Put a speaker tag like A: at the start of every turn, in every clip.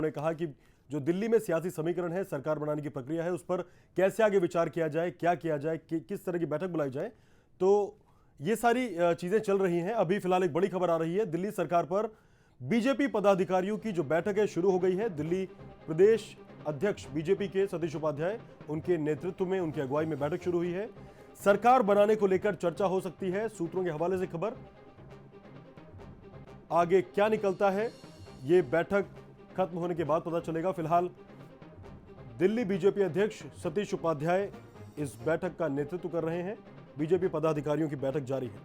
A: उन्होंने कहा कि जो दिल्ली में सियासी समीकरण है, सरकार बनाने की प्रक्रिया है, उस पर कैसे आगे विचार किया जाए, क्या किया जाए, किस तरह की बैठक बुलाई जाए। तो ये सारी चीजें चल रही हैं। अभी फिलहाल एक बड़ी खबर आ रही है, दिल्ली सरकार पर बीजेपी पदाधिकारियों की जो बैठक है शुरू हो गई है। दिल्ली प्रदेश अध्यक्ष बीजेपी के सतीश उपाध्याय, उनके नेतृत्व में, उनकी अगुवाई में बैठक शुरू हुई है। सरकार बनाने को लेकर चर्चा हो सकती है। सूत्रों के हवाले से खबर, आगे क्या निकलता है ये बैठक खत्म होने के बाद पता चलेगा। फिलहाल दिल्ली बीजेपी अध्यक्ष सतीश उपाध्याय इस बैठक का नेतृत्व कर रहे हैं। बीजेपी पदाधिकारियों की बैठक जारी है।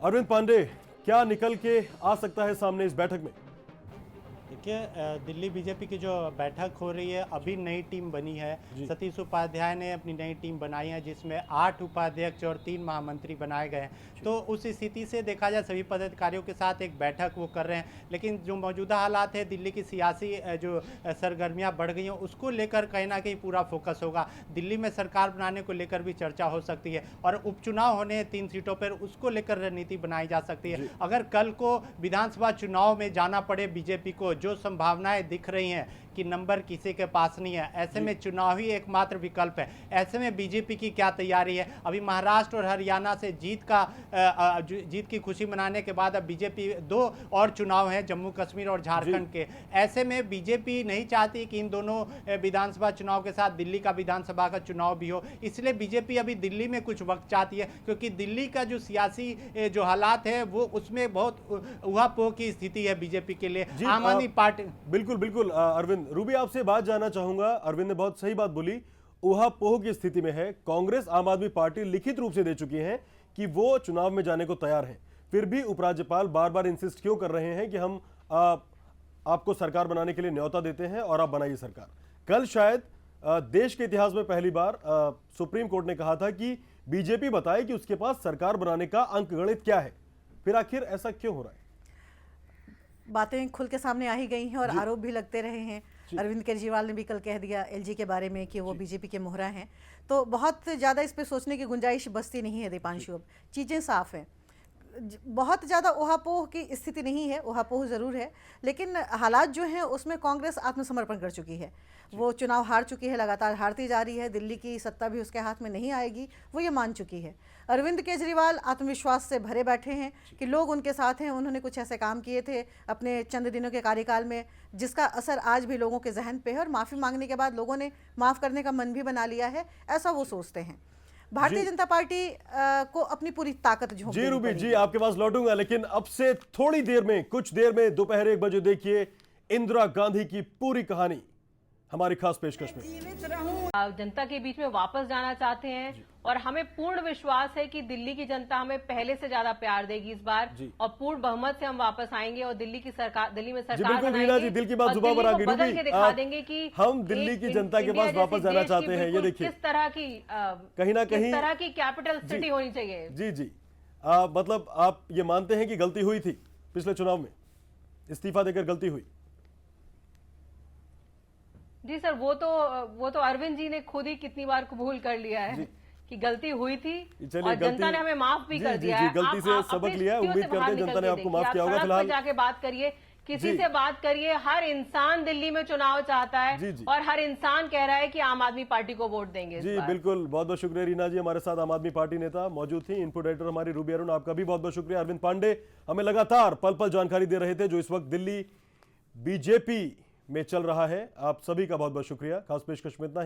A: अरविंद पांडे, क्या निकल के आ सकता है सामने इस बैठक में?
B: देखिए, दिल्ली बीजेपी की जो बैठक हो रही है, अभी नई टीम बनी है। सतीश उपाध्याय ने अपनी नई टीम बनाई है, जिसमें 8 उपाध्यक्ष और 3 महामंत्री बनाए गए हैं। तो उस स्थिति से देखा जाए, सभी पदाधिकारियों के साथ एक बैठक वो कर रहे हैं। लेकिन जो मौजूदा हालात है, दिल्ली की सियासी जो सरगर्मियाँ बढ़ गई हैं, उसको लेकर कहीं ना कहीं पूरा फोकस होगा। दिल्ली में सरकार बनाने को लेकर भी चर्चा हो सकती है, और उपचुनाव होने हैं 3 सीटों पर, उसको लेकर रणनीति बनाई जा सकती है। अगर कल को विधानसभा चुनाव में जाना पड़े बीजेपी को, जो संभावनाएं दिख रही हैं कि नंबर किसी के पास नहीं है, ऐसे में चुनाव ही एकमात्र विकल्प है। ऐसे में बीजेपी की क्या तैयारी है? अभी महाराष्ट्र और हरियाणा से जीत की खुशी मनाने के बाद अब बीजेपी 2 और चुनाव हैं, जम्मू कश्मीर और झारखंड के। ऐसे में बीजेपी नहीं चाहती कि इन दोनों विधानसभा चुनाव के साथ दिल्ली का विधानसभा का चुनाव भी हो। इसलिए बीजेपी अभी दिल्ली में कुछ वक्त चाहती है, क्योंकि दिल्ली का जो सियासी जो हालात है, वो उसमें बहुत उहापोह की स्थिति है बीजेपी के लिए। आम आदमी पार्टी
A: बिल्कुल अरविंद, रूबी आपसे बात जानना चाहूंगा। अरविंद ने बहुत सही बात बोली, उहापोह की स्थिति में है। कांग्रेस आम आदमी पार्टी लिखित रूप से दे चुकी है कि वो चुनाव में जाने को तैयार है। फिर भी उपराज्यपाल बार बार इंसिस्ट क्यों कर रहे हैं कि हम आपको सरकार बनाने के लिए न्योता देते हैं और आप बनाइए सरकार। कल शायद देश के इतिहास में पहली बार सुप्रीम कोर्ट ने कहा था कि बीजेपी बताए कि उसके पास सरकार बनाने का अंकगणित क्या है। फिर आखिर ऐसा क्यों हो रहा है?
C: बातें खुल के सामने आ ही गई हैं और आरोप भी लगते रहे हैं। अरविंद केजरीवाल ने भी कल कह दिया एलजी के बारे में कि वो बीजेपी के मोहरा हैं। तो बहुत ज़्यादा इस पे सोचने की गुंजाइश बचती नहीं है दीपांशु। अब चीज़ें साफ हैं, बहुत ज़्यादा उहापोह की स्थिति नहीं है। उहापोह ज़रूर है, लेकिन हालात जो हैं उसमें कांग्रेस आत्मसमर्पण कर चुकी है। वो चुनाव हार चुकी है, लगातार हारती जा रही है। दिल्ली की सत्ता भी उसके हाथ में नहीं आएगी, वो ये मान चुकी है। अरविंद केजरीवाल आत्मविश्वास से भरे बैठे हैं कि लोग उनके साथ हैं। उन्होंने कुछ ऐसे काम किए थे अपने चंद दिनों के कार्यकाल में जिसका असर आज भी लोगों के जहन पे है, और माफ़ी मांगने के बाद लोगों ने माफ़ करने का मन भी बना लिया है, ऐसा वो सोचते हैं। भारतीय जनता पार्टी को अपनी पूरी ताकत झोंक
A: जी रूबी जी, आपके पास लौटूंगा, लेकिन अब से थोड़ी देर में, कुछ देर में दोपहर 1 बजे देखिए इंदिरा गांधी की पूरी कहानी हमारी खास पेशकश में।
D: जनता के बीच में वापस जाना चाहते हैं, और हमें पूर्ण विश्वास है कि दिल्ली की जनता हमें पहले से ज्यादा प्यार देगी इस बार, और पूर्ण बहुमत से हम वापस आएंगे और दिल्ली में सरकार
A: बनाएंगे। दिल की बात जुबान पर आ गई,
D: बदल के दिखा देंगे कि
A: हम दिल्ली की जनता के पास वापस जाना चाहते हैं। ये देखिए
D: किस तरह की
A: कहीं ना कहीं
D: तरह की कैपिटल सिटी होनी चाहिए।
A: जी मतलब आप ये मानते हैं कि गलती हुई थी पिछले चुनाव में, इस्तीफा देकर गलती हुई?
D: जी सर, वो तो अरविंद जी ने खुद ही कितनी बार कबूल कर लिया है कि गलती हुई थी, और जनता ने हमें माफ भी कर दिया है।
A: गलती से सबक लिया है, उम्मीद करते हैं जनता ने आपको माफ किया होगा। फिलहाल
D: जाके बात करिए, किसी से बात करिए, हर इंसान दिल्ली में चुनाव चाहता है, और हर इंसान कह रहा है कि आम आदमी पार्टी को वोट देंगे।
A: जी बिल्कुल, बहुत बहुत शुक्रिया रीना जी, हमारे साथ आम आदमी पार्टी नेता मौजूद थी। इनपुट एडिटर हमारी रूबी अरुण, आपका भी बहुत बहुत शुक्रिया। अरविंद पांडे हमें लगातार पल पल जानकारी दे रहे थे जो इस वक्त दिल्ली बीजेपी में चल रहा है। आप सभी का बहुत बहुत शुक्रिया। खास पेशकश में इतना ही।